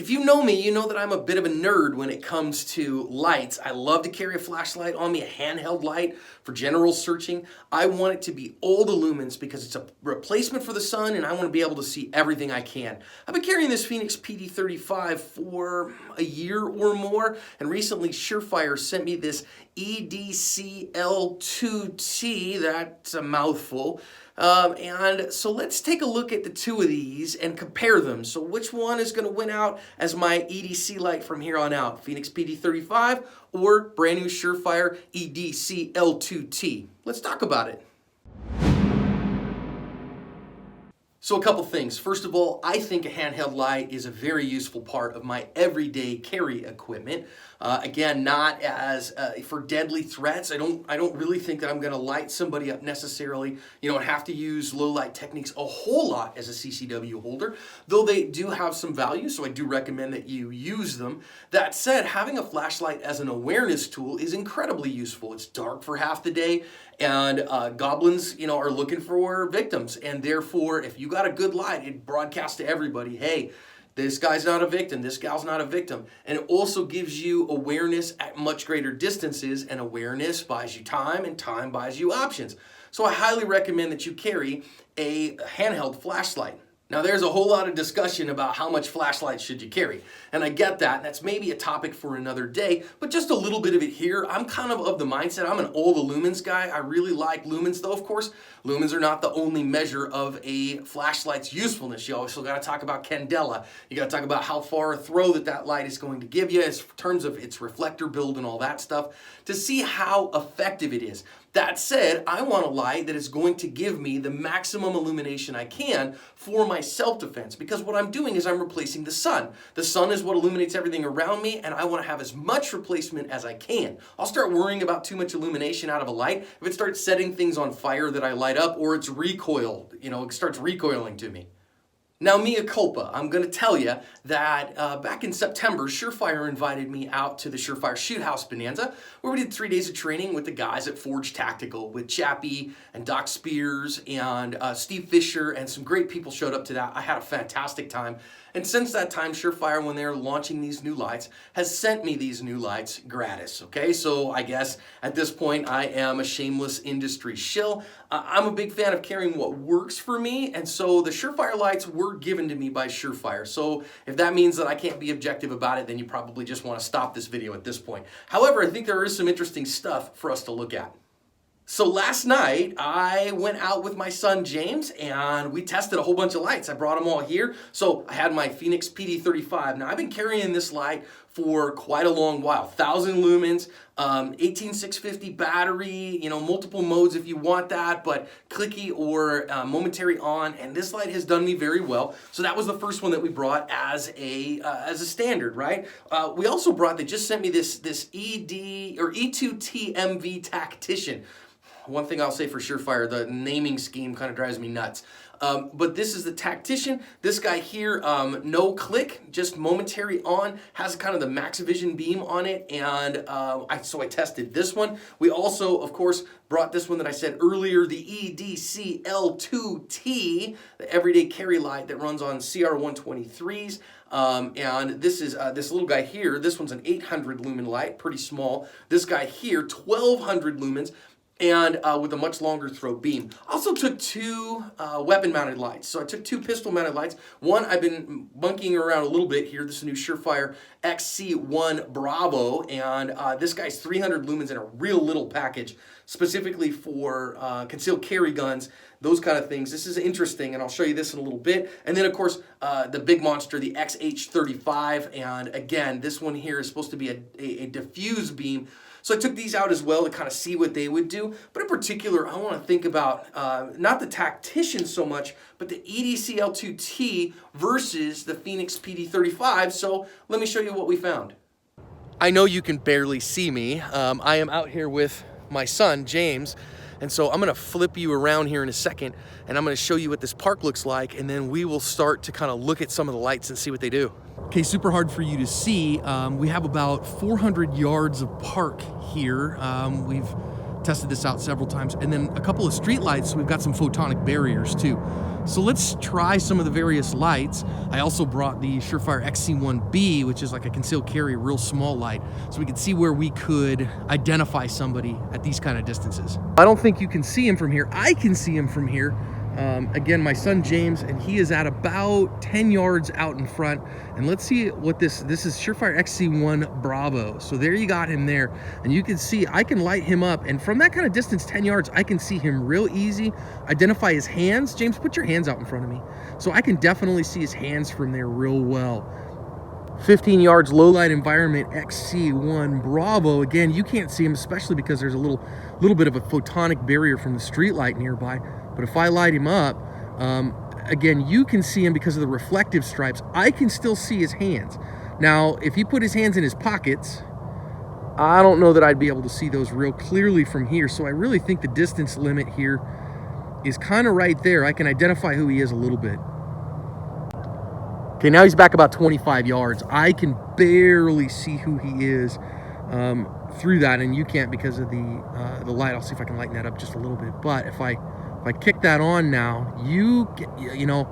If you know me, you know that I'm a bit of a nerd when it comes to lights. I love to carry a flashlight on me, a handheld light for general searching. I want it to be all the lumens because it's a replacement for the sun and I want to be able to see everything I can. I've been carrying this Fenix PD35 for a year or more, and recently Surefire sent me this EDCL2-T, that's a mouthful. And so let's take a look at the two of these and compare them. So which one is going to win out as my EDC light from here on out? Fenix PD35 or brand new Surefire EDCL2-T? Let's talk about it. So a couple things. First of all, I think a handheld light is a very useful part of my everyday carry equipment. Again, not as for deadly threats. I don't really think that I'm going to light somebody up necessarily. You don't have to use low light techniques a whole lot as a CCW holder, though they do have some value, so I do recommend that you use them. That said, having a flashlight as an awareness tool is incredibly useful. It's dark for half the day, and goblins, are looking for victims, and therefore, if you got a good light, it broadcasts to everybody, hey, this guy's not a victim, this gal's not a victim. And it also gives you awareness at much greater distances, and awareness buys you time, and time buys you options. So I highly recommend that you carry a handheld flashlight. Now there's a whole lot of discussion about how much flashlight should you carry, and I get that, and that's maybe a topic for another day, but just a little bit of it here. I'm kind of the mindset, I'm an all the lumens guy. I really like lumens, though of course, lumens are not the only measure of a flashlight's usefulness. You also got to talk about candela. You got to talk about how far a throw that light is going to give you in terms of its reflector build and all that stuff to see how effective it is. That said, I want a light that is going to give me the maximum illumination I can for my self-defense, because what I'm doing is I'm replacing the sun. The sun is what illuminates everything around me, and I want to have as much replacement as I can. I'll start worrying about too much illumination out of a light if it starts setting things on fire that I light up, or it's recoiled, it starts recoiling to me. Now, mea culpa, I'm going to tell you that back in September, Surefire invited me out to the Surefire Shoot House Bonanza, where we did 3 days of training with the guys at Forge Tactical, with Chappie and Doc Spears and Steve Fisher, and some great people showed up to that. I had a fantastic time. And since that time, Surefire, when they're launching these new lights, has sent me these new lights gratis, okay? So I guess at this point, I am a shameless industry shill. I'm a big fan of carrying what works for me, and so the Surefire lights were given to me by Surefire. So if that means that I can't be objective about it, then you probably just want to stop this video at this point. However, I think there is some interesting stuff for us to look at. So last night, I went out with my son James and we tested a whole bunch of lights. I brought them all here. So I had my Fenix PD35. Now I've been carrying this light for quite a long while. 1,000 lumens, 18650 battery, multiple modes if you want that, but clicky or momentary on, and this light has done me very well. So that was the first one that we brought as a standard, right? We also brought, they just sent me this ED or E2T MV Tactician. One thing I'll say for Surefire, the naming scheme kind of drives me nuts. But this is the Tactician. This guy here, no click, just momentary on, has kind of the max vision beam on it, and so I tested this one. We also, of course, brought this one that I said earlier, the EDCL2-T, the everyday carry light that runs on CR123s. And this is this little guy here. This one's an 800 lumen light, pretty small. This guy here, 1,200 lumens. And with a much longer throw beam. Also took 2 weapon-mounted lights. So I took 2 pistol-mounted lights. One I've been monkeying around a little bit here. This is a new Surefire XC1 Bravo, and this guy's 300 lumens in a real little package, specifically for concealed carry guns, those kind of things. This is interesting, and I'll show you this in a little bit. And then, of course, the big monster, the XH35, and again, this one here is supposed to be a diffuse beam. So I took these out as well to kind of see what they would do. But in particular, I want to think about not the Tactician so much, but the EDCL2-T versus the Fenix PD35. So let me show you what we found. I know you can barely see me. I am out here with my son, James. And so I'm gonna flip you around here in a second, and I'm gonna show you what this park looks like, and then we will start to kind of look at some of the lights and see what they do. Okay, super hard for you to see. We have about 400 yards of park here. We've tested this out several times. And then a couple of street lights, so we've got some photonic barriers too. So let's try some of the various lights. I also brought the Surefire XC1B, which is like a concealed carry, real small light, so we could see where we could identify somebody at these kind of distances. I don't think you can see him from here. I can see him from here. Again, my son James, and he is at about 10 yards out in front. And let's see what this is Surefire XC1 Bravo. So there you got him there. And you can see, I can light him up. And from that kind of distance, 10 yards, I can see him real easy. Identify his hands. James, put your hands out in front of me. So I can definitely see his hands from there real well. 15 yards, low light environment, XC1 Bravo. Again, you can't see him, especially because there's a little bit of a photonic barrier from the street light nearby. But if I light him up, again, you can see him because of the reflective stripes. I can still see his hands. Now, if he put his hands in his pockets, I don't know that I'd be able to see those real clearly from here. So I really think the distance limit here is kind of right there. I can identify who he is a little bit. Okay, now he's back about 25 yards. I can barely see who he is through that, and you can't because of the light. I'll see if I can lighten that up just a little bit. But if I kick that on now, you know,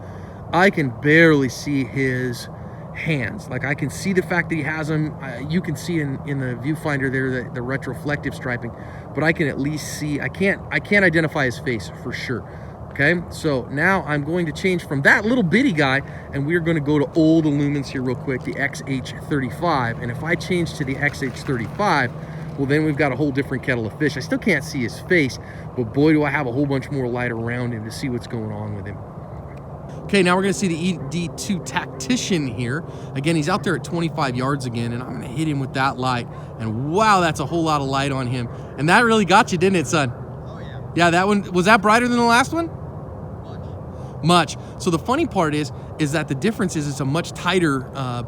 I can barely see his hands. Like, I can see the fact that he has them. You can see in the viewfinder there the retroflective striping, but I can at least see. I can't identify his face for sure. Okay, so now I'm going to change from that little bitty guy, and we're going to go to old illumins here real quick, the XH35. And if I change to the XH35, well, then we've got a whole different kettle of fish. I still can't see his face, but boy, do I have a whole bunch more light around him to see what's going on with him. Okay, now we're going to see the ED2 Tactician here. Again, he's out there at 25 yards again, and I'm going to hit him with that light. And wow, that's a whole lot of light on him. And that really got you, didn't it, son? Oh, yeah. Yeah, that one, was that brighter than the last one? Much. So the funny part is that the difference is it's a much tighter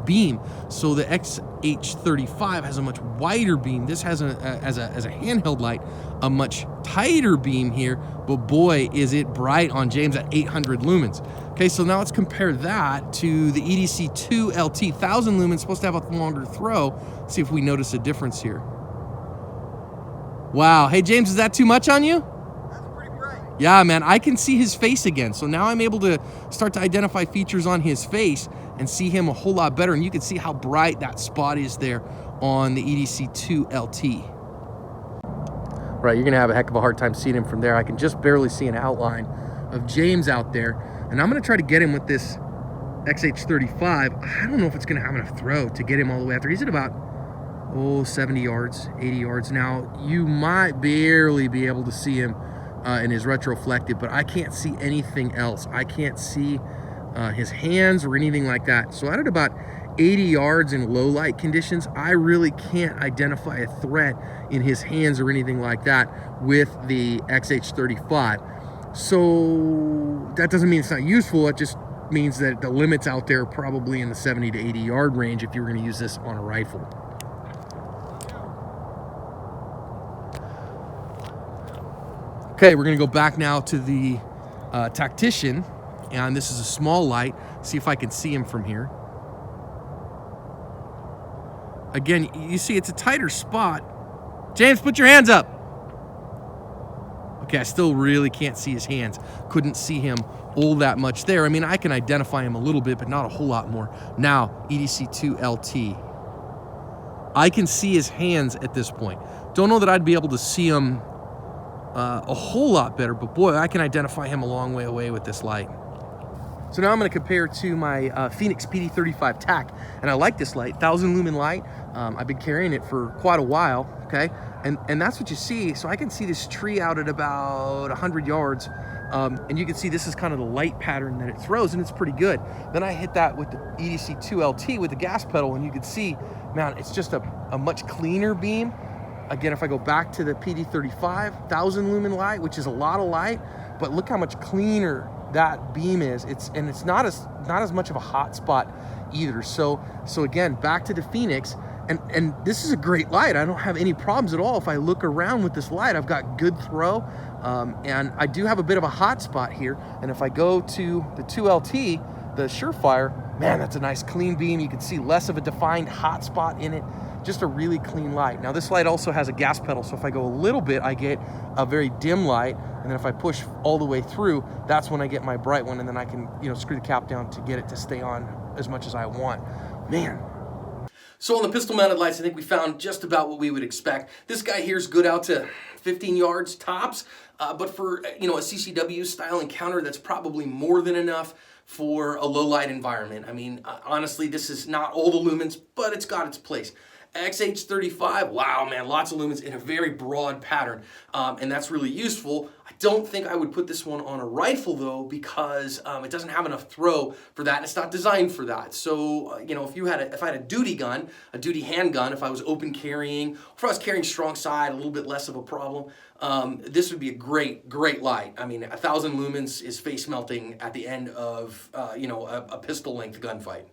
beam. So the XH35 has a much wider beam. This has as a handheld light a much tighter beam here, but boy, is it bright on James at 800 lumens. Okay, so now let's compare that to the EDCL2-T 1000 lumens, supposed to have a longer throw. Let's see if we notice a difference here. Wow. Hey James, is that too much on you? Yeah, man, I can see his face again. So now I'm able to start to identify features on his face and see him a whole lot better. And you can see how bright that spot is there on the EDCL2-T. Right, you're gonna have a heck of a hard time seeing him from there. I can just barely see an outline of James out there. And I'm gonna try to get him with this XH35. I don't know if it's gonna have enough throw to get him all the way out there. He's at about, 70 yards, 80 yards. Now, you might barely be able to see him in his retroflective, but I can't see anything else. I can't see his hands or anything like that. So at about 80 yards in low light conditions, I really can't identify a threat in his hands or anything like that with the XH35. So that doesn't mean it's not useful. It just means that the limits out there are probably in the 70 to 80 yard range if you were going to use this on a rifle. Okay, we're gonna go back now to the Tactician, and this is a small light. See if I can see him from here. Again, you see it's a tighter spot. James, put your hands up. Okay, I still really can't see his hands. Couldn't see him all that much there. I mean, I can identify him a little bit, but not a whole lot more. Now, EDC2-T. I can see his hands at this point. Don't know that I'd be able to see him a whole lot better, but boy, I can identify him a long way away with this light. So now I'm going to compare to my Fenix PD35 TAC, and I like this light, 1000 lumen light. I've been carrying it for quite a while, okay? And that's what you see. So I can see this tree out at about 100 yards, and you can see this is kind of the light pattern that it throws, and it's pretty good. Then I hit that with the EDC2-T with the gas pedal, and you can see, man, it's just a much cleaner beam. Again, if I go back to the PD35, 1000 lumen light, which is a lot of light, but look how much cleaner that beam is. It's not as much of a hot spot either. So again, back to the Fenix, and this is a great light. I don't have any problems at all. If I look around with this light, I've got good throw, and I do have a bit of a hot spot here. And if I go to the 2LT, the Surefire, man, that's a nice clean beam. You can see less of a defined hot spot in it. just a really clean light. Now this light also has a gas pedal, so if I go a little bit, I get a very dim light, and then if I push all the way through, that's when I get my bright one, and then I can, you know, screw the cap down to get it to stay on as much as I want. Man. So on the pistol mounted lights, I think we found just about what we would expect. This guy here is good out to 15 yards tops, but for, you know, a CCW style encounter, that's probably more than enough for a low light environment. I mean, honestly, this is not all the lumens, but it's got its place. XH35, wow, man, lots of lumens in a very broad pattern, and that's really useful. I don't think I would put this one on a rifle though, because it doesn't have enough throw for that, and it's not designed for that. So, you know, if I had a duty gun, a duty handgun, if I was open carrying, or if I was carrying strong side, a little bit less of a problem, this would be a great light. I mean, 1,000 lumens is face melting at the end of, you know, a pistol length gunfight.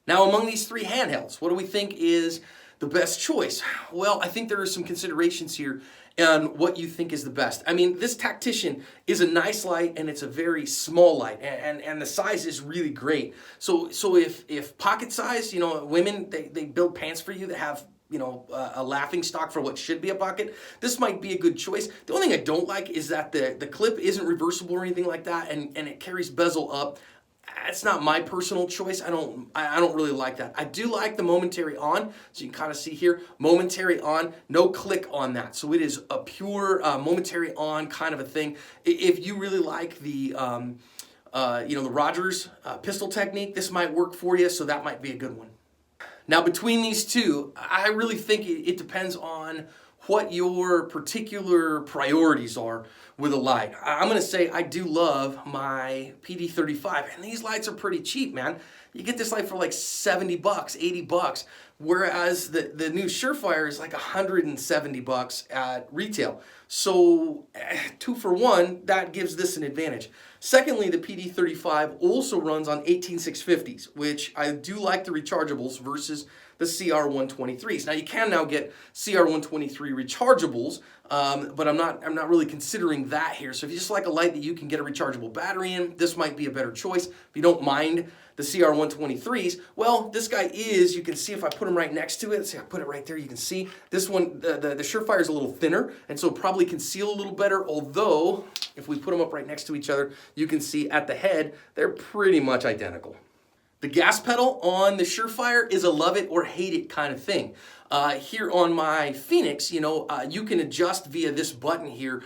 Now, among these three handhelds, what do we think is the best choice? Well, I think there are some considerations here and what you think is the best. I mean, this Tactician is a nice light, and it's a very small light, and the size is really great. So if pocket size, you know, women, they build pants for you that have, you know, a laughing stock for what should be a pocket, this might be a good choice. The only thing I don't like is that the clip isn't reversible or anything like that, and it carries bezel up. It's not my personal choice. I don't really like that. I do like the momentary on, so you can kind of see here, momentary on, no click on that. So it is a pure momentary on kind of a thing. If you really like the you know, the Rogers pistol technique, this might work for you, so that might be a good one. Now, between these two, I really think it depends on what your particular priorities are with a light. I'm gonna say I do love my PD35, and these lights are pretty cheap, man. You get this light for like 70 bucks, 80 bucks, whereas the new Surefire is like 170 bucks at retail. So 2 for 1, that gives this an advantage. Secondly, the PD35 also runs on 18650s, which I do like the rechargeables versus the CR123s. Now you can now get CR123 rechargeables, but I'm not really considering that here. So if you just like a light that you can get a rechargeable battery in, this might be a better choice. If you don't mind the CR123s, well, this guy is, you can see if I put him right next to it, see I put it right there, you can see this one, the Surefire is a little thinner, and so probably conceal a little better, although if we put them up right next to each other, you can see at the head, they're pretty much identical. The gas pedal on the Surefire is a love it or hate it kind of thing. Here on my Fenix, you know, you can adjust via this button here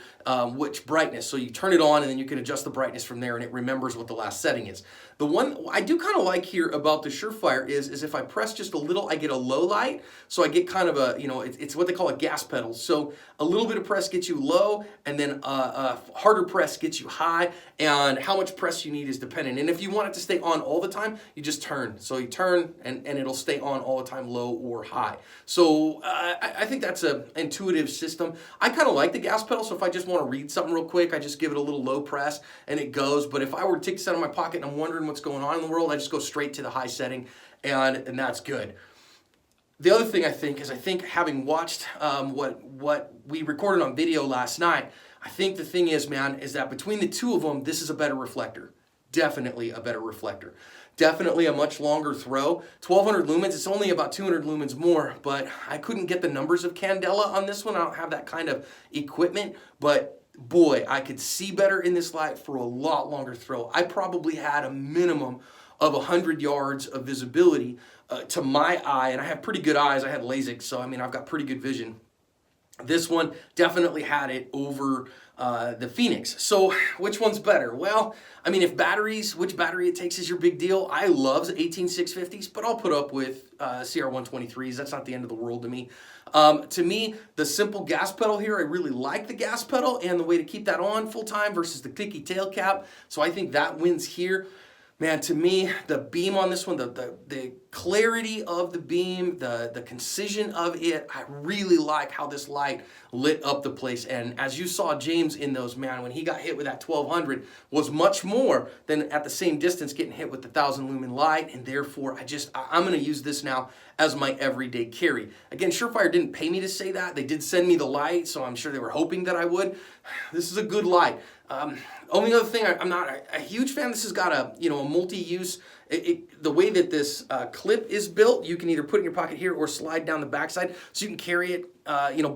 which brightness. So you turn it on and then you can adjust the brightness from there, and it remembers what the last setting is. The one I do kind of like here about the Surefire is if I press just a little, I get a low light. So I get kind of a, you know, it's what they call a gas pedal. So a little bit of press gets you low, and then a harder press gets you high, and how much press you need is dependent. And if you want it to stay on all the time, you just turn. So you turn and it'll stay on all the time, low or high. So I think that's an intuitive system. I kind of like the gas pedal, so if I just want to read something real quick, I just give it a little low press and it goes. But if I were to take this out of my pocket and I'm wondering what's going on in the world, I just go straight to the high setting, and that's good. The other thing I think is, having watched what we recorded on video last night, I think the thing is, man, is that between the two of them, this is a better reflector. Definitely a better reflector. Definitely a much longer throw. 1200 lumens, it's only about 200 lumens more, but I couldn't get the numbers of candela on this one. I don't have that kind of equipment, but boy, I could see better in this light for a lot longer throw. I probably had a minimum of 100 yards of visibility to my eye, and I have pretty good eyes. I had LASIK, so I mean, I've got pretty good vision. This one definitely had it over the Fenix. So which one's better? Well, I mean, if which battery it takes is your big deal. I love 18650s, but I'll put up with CR123s. That's not the end of the world to me. To me, the simple gas pedal here, I really like the gas pedal and the way to keep that on full time versus the clicky tail cap. So I think that wins here. Man, to me, the beam on this one, the clarity of the beam, the concision of it, I really like how this light lit up the place. And as you saw James in those, man, when he got hit with that 1200 was much more than at the same distance getting hit with the 1000 lumen light. And therefore, I'm going to use this now as my everyday carry. Again, Surefire didn't pay me to say that. They did send me the light, so I'm sure they were hoping that I would. This is a good light. Only other thing, I'm not a huge fan. This has got a a multi-use. The way that this clip is built, you can either put it in your pocket here or slide down the backside, so you can carry it,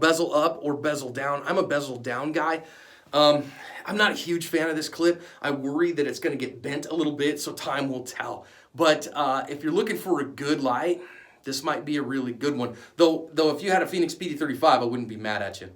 bezel up or bezel down. I'm a bezel down guy. I'm not a huge fan of this clip. I worry that it's going to get bent a little bit, so time will tell. But if you're looking for a good light, this might be a really good one. Though if you had a Fenix PD35, I wouldn't be mad at you.